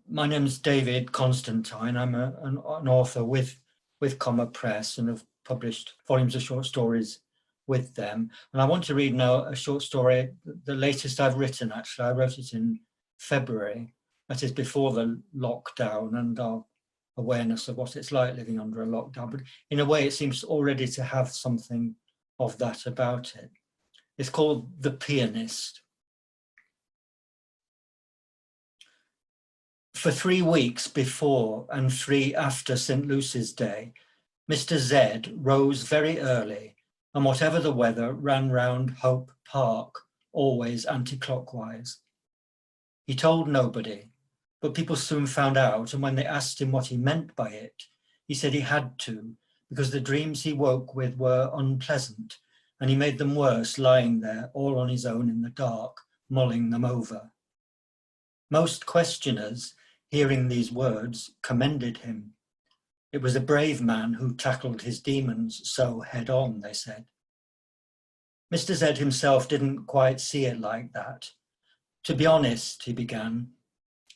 My name's David Constantine. I'm an author with Comma Press and have published volumes of short stories with them. And I want to read now a short story, the latest I've written, actually. I wrote it in February. That is before the lockdown and our awareness of what it's like living under a lockdown. But in a way, it seems already to have something of that about it. It's called The Pianist. For 3 weeks before and 3 after St. Lucy's Day, Mr. Z rose very early, and whatever the weather, ran round Hope Park, always anti-clockwise. He told nobody, but people soon found out, and when they asked him what he meant by it, he said he had to, because the dreams he woke with were unpleasant, and he made them worse lying there all on his own in the dark, mulling them over. Most questioners, hearing these words, commended him. It was a brave man who tackled his demons so head on, they said. Mr. Z himself didn't quite see it like that. To be honest, he began,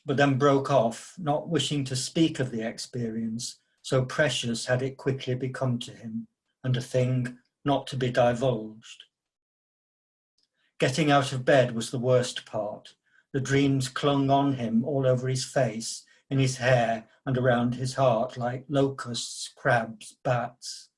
but then broke off, not wishing to speak of the experience, so precious had it quickly become to him, and a thing not to be divulged. Getting out of bed was the worst part. The dreams clung on him all over his face, in his hair and around his heart like locusts, crabs, bats.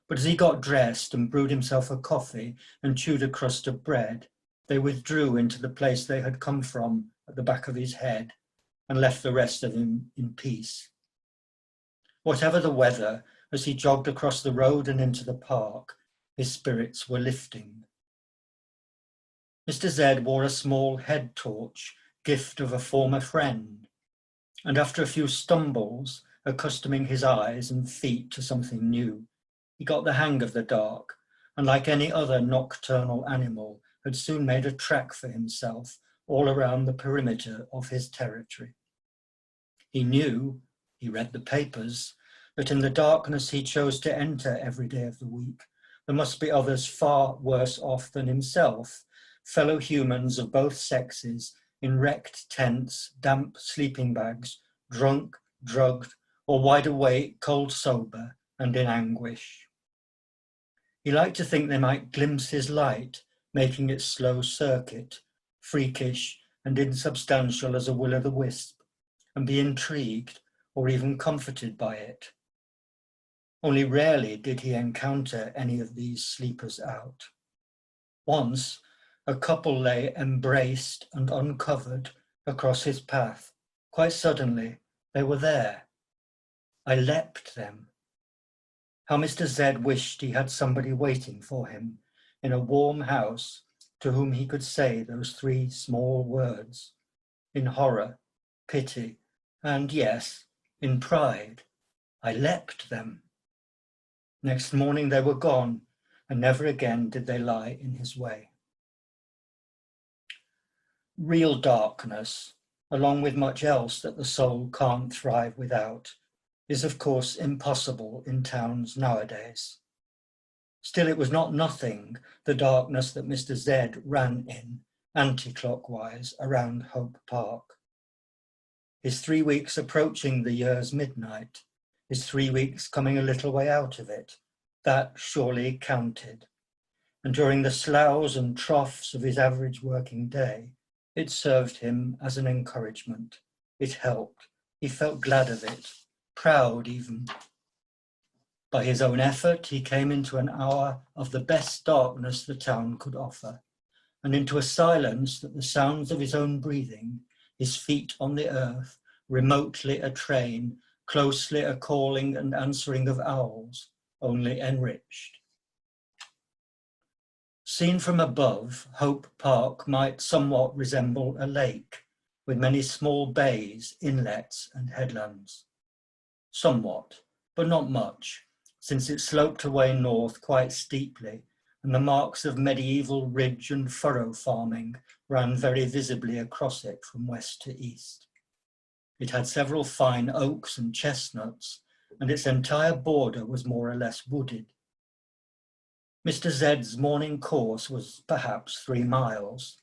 But as he got dressed and brewed himself a coffee and chewed a crust of bread, they withdrew into the place they had come from at the back of his head and left the rest of him in peace. Whatever the weather, as he jogged across the road and into the park, his spirits were lifting. Mr. Z wore a small head torch, gift of a former friend, and after a few stumbles, accustoming his eyes and feet to something new, he got the hang of the dark, and like any other nocturnal animal, had soon made a track for himself all around the perimeter of his territory. He knew, he read the papers, that in the darkness he chose to enter every day of the week, there must be others far worse off than himself, fellow humans of both sexes, in wrecked tents, damp sleeping bags, drunk, drugged, or wide awake, cold sober, and in anguish. He liked to think they might glimpse his light, making its slow circuit, freakish and insubstantial as a will-o'-the-wisp, and be intrigued or even comforted by it. Only rarely did he encounter any of these sleepers out. Once, a couple lay embraced and uncovered across his path. Quite suddenly, they were there. I leapt them. How Mr. Z wished he had somebody waiting for him in a warm house to whom he could say those 3 small words, in horror, pity, and yes, in pride. I leapt them. Next morning they were gone, and never again did they lie in his way. Real darkness, along with much else that the soul can't thrive without, is of course impossible in towns nowadays. Still, it was not nothing, the darkness that Mr. Z ran in, anti-clockwise, around Hope Park. His 3 weeks approaching the year's midnight, his 3 weeks coming a little way out of it, that surely counted. And during the sloughs and troughs of his average working day, it served him as an encouragement. It helped. He felt glad of it, proud even. By his own effort, he came into an hour of the best darkness the town could offer, and into a silence that the sounds of his own breathing, his feet on the earth, remotely a train, closely a calling and answering of owls, only enriched. Seen from above, Hope Park might somewhat resemble a lake, with many small bays, inlets, and headlands. Somewhat, but not much, since it sloped away north quite steeply, and the marks of medieval ridge and furrow farming ran very visibly across it from west to east. It had several fine oaks and chestnuts, and its entire border was more or less wooded. Mr. Z's morning course was perhaps 3 miles.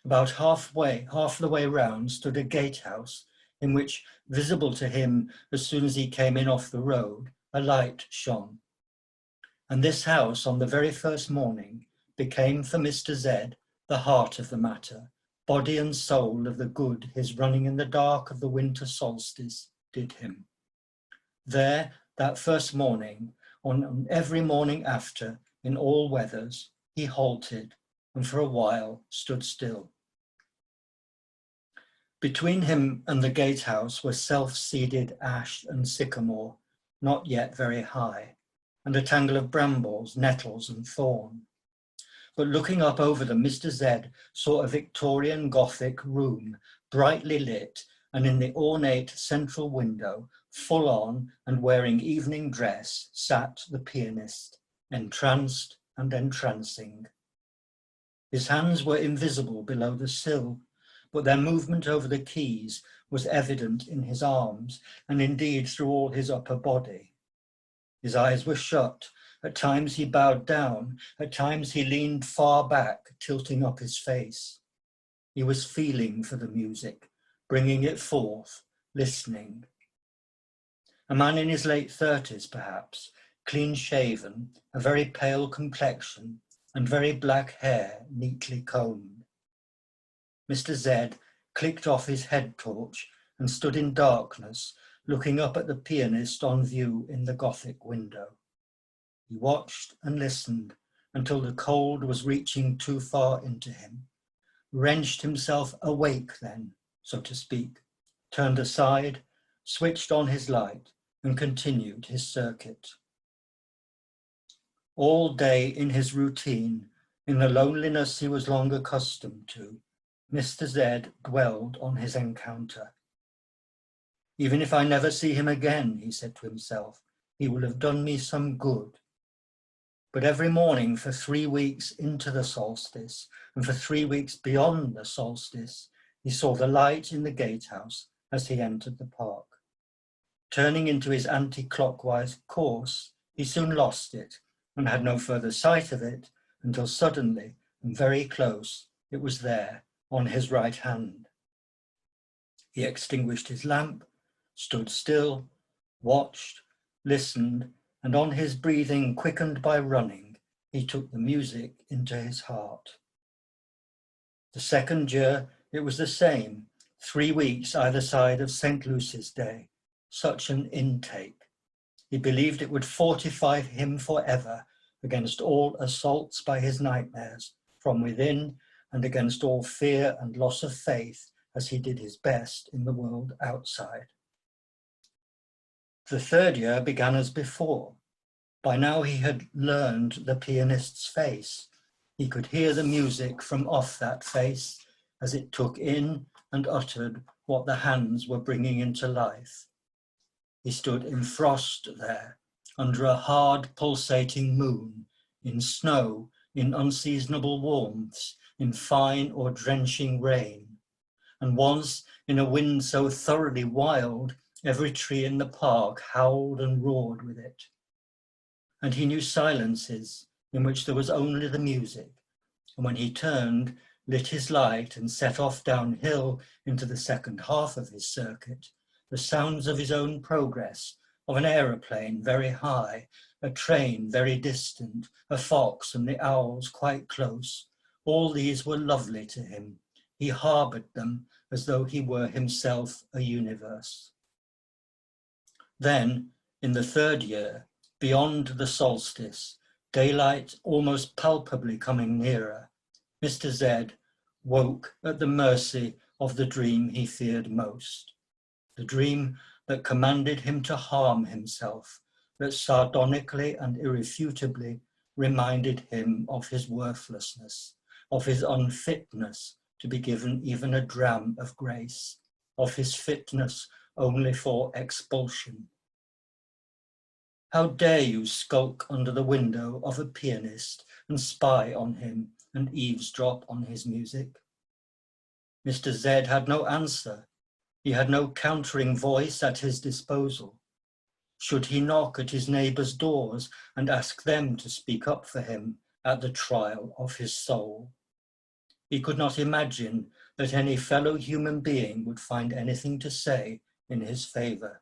About half the way round stood a gatehouse in which, visible to him as soon as he came in off the road, a light shone. And this house, on the very first morning, became for Mr. Z the heart of the matter, body and soul of the good his running in the dark of the winter solstice did him. There, that first morning, on every morning after, in all weathers, he halted and for a while stood still. Between him and the gatehouse were self-seeded ash and sycamore, not yet very high, and a tangle of brambles, nettles and thorn. But looking up over them, Mr. Z saw a Victorian Gothic room, brightly lit, and in the ornate central window, full on and wearing evening dress, sat the pianist, entranced and entrancing. His hands were invisible below the sill, but their movement over the keys was evident in his arms, and indeed through all his upper body. His eyes were shut. At times he bowed down. At times he leaned far back, tilting up his face. He was feeling for the music, bringing it forth, listening. A man in his late 30s, perhaps, clean-shaven, a very pale complexion, and very black hair neatly combed. Mr. Z clicked off his head torch and stood in darkness, looking up at the pianist on view in the Gothic window. He watched and listened until the cold was reaching too far into him, wrenched himself awake then, so to speak, turned aside, switched on his light, and continued his circuit. All day in his routine, in the loneliness he was long accustomed to, Mr. Z dwelled on his encounter. Even if I never see him again, he said to himself, he will have done me some good. But every morning for 3 weeks into the solstice, and for 3 weeks beyond the solstice, he saw the light in the gatehouse as he entered the park. Turning into his anti-clockwise course, he soon lost it and had no further sight of it until suddenly, and very close, it was there on his right hand. He extinguished his lamp, stood still, watched, listened, and on his breathing quickened by running, he took the music into his heart. The second year, it was the same, 3 weeks either side of St. Lucy's Day. Such an intake. He believed it would fortify him forever against all assaults by his nightmares from within and against all fear and loss of faith as he did his best in the world outside. The third year began as before. By now he had learned the pianist's face. He could hear the music from off that face as it took in and uttered what the hands were bringing into life. He stood in frost there, under a hard pulsating moon, in snow, in unseasonable warmths, in fine or drenching rain, and once in a wind so thoroughly wild, every tree in the park howled and roared with it. And he knew silences in which there was only the music, and when he turned, lit his light and set off downhill into the second half of his circuit, the sounds of his own progress, of an aeroplane very high, a train very distant, a fox and the owls quite close, all these were lovely to him. He harbored them as though he were himself a universe. Then, in the third year, beyond the solstice, daylight almost palpably coming nearer, Mr. Z woke at the mercy of the dream he feared most. The dream that commanded him to harm himself, that sardonically and irrefutably reminded him of his worthlessness, of his unfitness to be given even a dram of grace, of his fitness only for expulsion. How dare you skulk under the window of a pianist and spy on him and eavesdrop on his music? Mr. Z had no answer. He had no countering voice at his disposal. Should he knock at his neighbours' doors and ask them to speak up for him at the trial of his soul? He could not imagine that any fellow human being would find anything to say in his favour.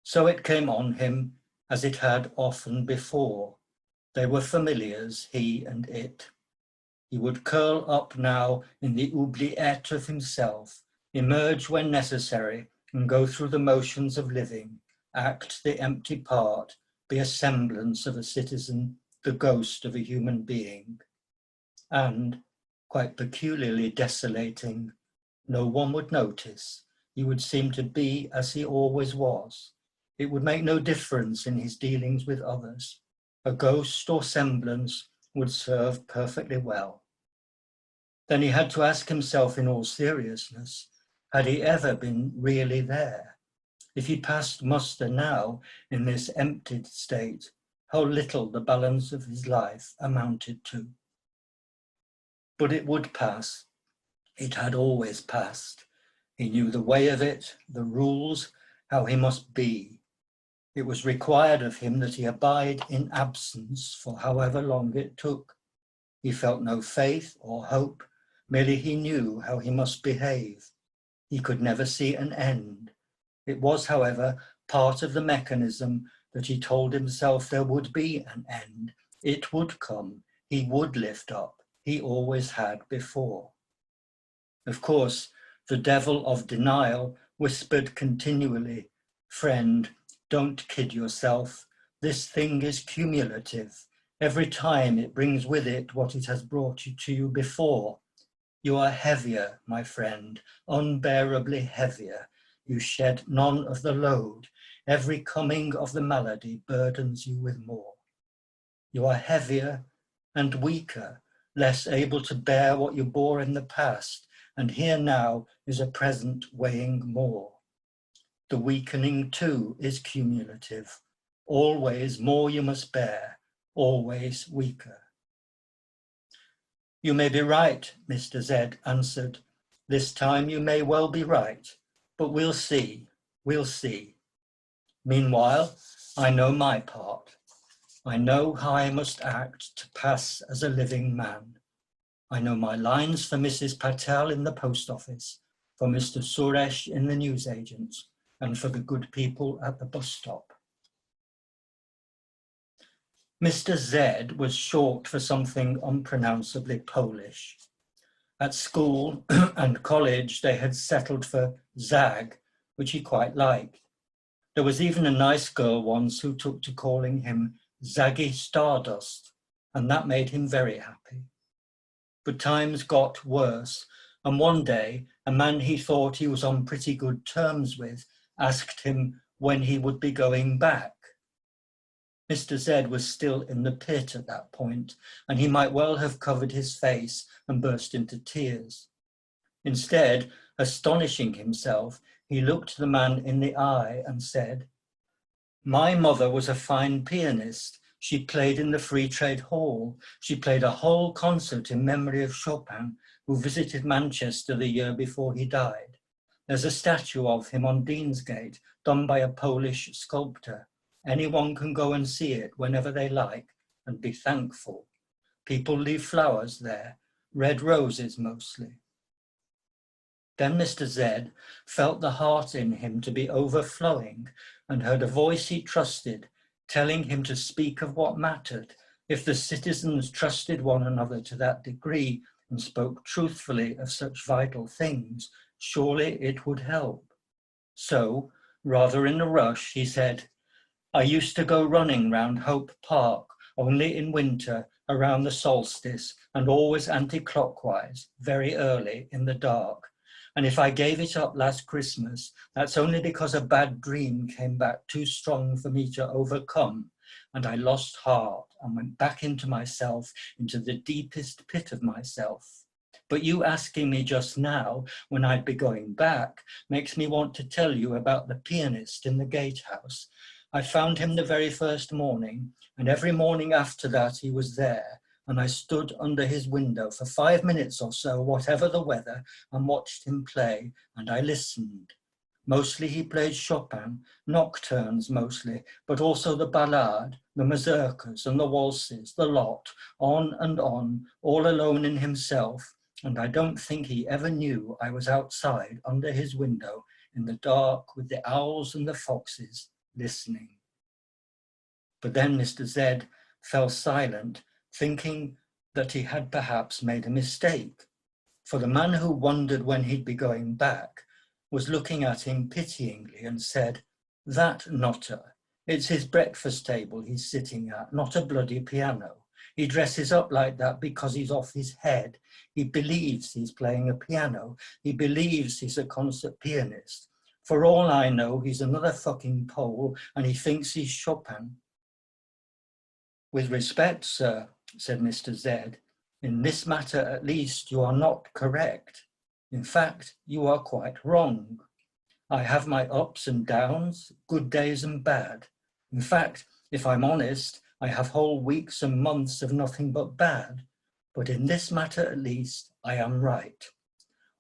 So it came on him as it had often before. They were familiars, he and it. He would curl up now in the oubliette of himself, emerge when necessary, and go through the motions of living, act the empty part, be a semblance of a citizen, the ghost of a human being. And, quite peculiarly desolating, no one would notice. He would seem to be as he always was. It would make no difference in his dealings with others. A ghost or semblance would serve perfectly well. Then he had to ask himself in all seriousness, had he ever been really there? If he passed muster now in this emptied state, how little the balance of his life amounted to. But it would pass. It had always passed. He knew the way of it, the rules, how he must be. It was required of him that he abide in absence for however long it took. He felt no faith or hope, merely he knew how he must behave. He could never see an end. It was, however, part of the mechanism that he told himself there would be an end. It would come. He would lift up. He always had before. Of course, the devil of denial whispered continually, "Friend, don't kid yourself. This thing is cumulative. Every time it brings with it what it has brought to you before. You are heavier, my friend, unbearably heavier. You shed none of the load. Every coming of the malady burdens you with more. You are heavier and weaker, less able to bear what you bore in the past, and here now is a present weighing more. The weakening too is cumulative. Always more you must bear, always weaker." "You may be right," Mr. Z answered. "This time you may well be right, but we'll see, we'll see. Meanwhile, I know my part. I know how I must act to pass as a living man. I know my lines for Mrs. Patel in the post office, for Mr. Suresh in the newsagents, and for the good people at the bus stop." Mr. Z was short for something unpronounceably Polish. At school and college, they had settled for Zag, which he quite liked. There was even a nice girl once who took to calling him Zaggy Stardust, and that made him very happy. But times got worse, and one day, a man he thought he was on pretty good terms with asked him when he would be going back. Mr. Z was still in the pit at that point, and he might well have covered his face and burst into tears. Instead, astonishing himself, he looked the man in the eye and said, "My mother was a fine pianist. She played in the Free Trade Hall. She played a whole concert in memory of Chopin, who visited Manchester the year before he died. There's a statue of him on Deansgate, done by a Polish sculptor. Anyone can go and see it whenever they like and be thankful. People leave flowers there, red roses mostly." Then Mr. Z felt the heart in him to be overflowing and heard a voice he trusted telling him to speak of what mattered. If the citizens trusted one another to that degree and spoke truthfully of such vital things, surely it would help. So, rather in a rush, he said, "I used to go running round Hope Park, only in winter, around the solstice, and always anti-clockwise, very early in the dark. And if I gave it up last Christmas, that's only because a bad dream came back too strong for me to overcome, and I lost heart and went back into myself, into the deepest pit of myself. But you asking me just now when I'd be going back makes me want to tell you about the pianist in the gatehouse. I found him the very first morning, and every morning after that he was there, and I stood under his window for 5 minutes or so, whatever the weather, and watched him play, and I listened. Mostly he played Chopin, nocturnes mostly, but also the ballade, the mazurkas and the waltzes, the lot, on and on, all alone in himself, and I don't think he ever knew I was outside under his window in the dark with the owls and the foxes listening. But then Mr. Z fell silent, thinking that he had perhaps made a mistake, for the man who wondered when he'd be going back was looking at him pityingly and said, "That Notter, it's his breakfast table he's sitting at, not a bloody piano. He dresses up like that because he's off his head. He believes he's playing a piano. He believes he's a concert pianist. For all I know, he's another fucking Pole and he thinks he's Chopin." "With respect, sir," said Mr. Z, "in this matter at least you are not correct. In fact, you are quite wrong. I have my ups and downs, good days and bad. In fact, if I'm honest, I have whole weeks and months of nothing but bad. But in this matter at least, I am right.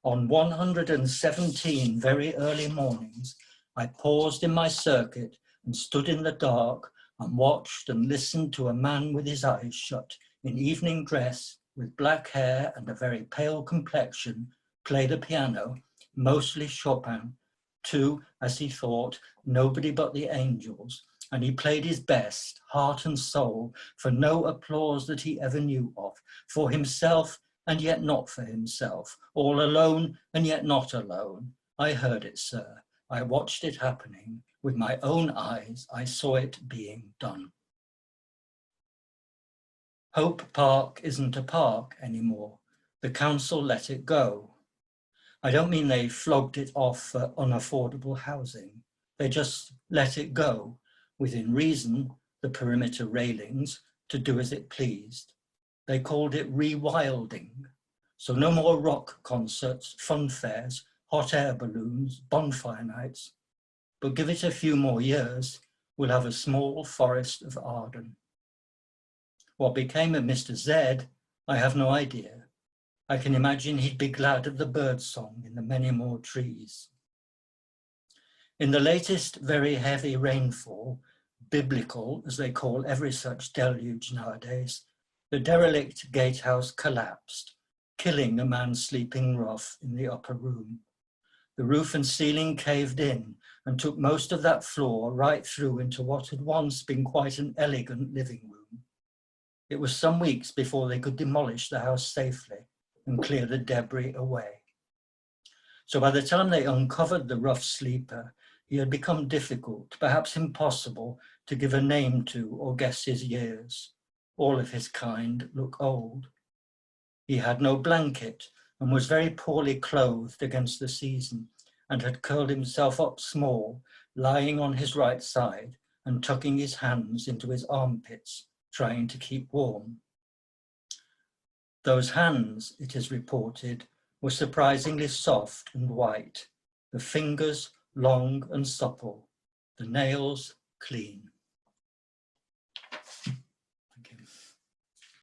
On 117 very early mornings, I paused in my circuit and stood in the dark and watched and listened to a man with his eyes shut, in evening dress, with black hair and a very pale complexion, play the piano, mostly Chopin, to, as he thought, nobody but the angels, and he played his best, heart and soul, for no applause that he ever knew of, for himself and yet not for himself, all alone and yet not alone. I heard it, sir. I watched it happening. With my own eyes, I saw it being done." Hope Park isn't a park anymore. The council let it go. I don't mean they flogged it off for unaffordable housing. They just let it go, within reason, the perimeter railings, to do as it pleased. They called it rewilding. So no more rock concerts, fun fairs, hot air balloons, bonfire nights. But give it a few more years, we'll have a small forest of Arden. What became of Mr. Z, I have no idea. I can imagine he'd be glad of the bird song in the many more trees. In the latest very heavy rainfall, biblical as they call every such deluge nowadays, the derelict gatehouse collapsed, killing a man sleeping rough in the upper room. The roof and ceiling caved in and took most of that floor right through into what had once been quite an elegant living room. It was some weeks before they could demolish the house safely and clear the debris away. So by the time they uncovered the rough sleeper, he had become difficult, perhaps impossible, to give a name to or guess his years. All of his kind look old. He had no blanket and was very poorly clothed against the season, and had curled himself up small, lying on his right side and tucking his hands into his armpits, trying to keep warm. Those hands, it is reported, were surprisingly soft and white, the fingers long and supple, the nails clean.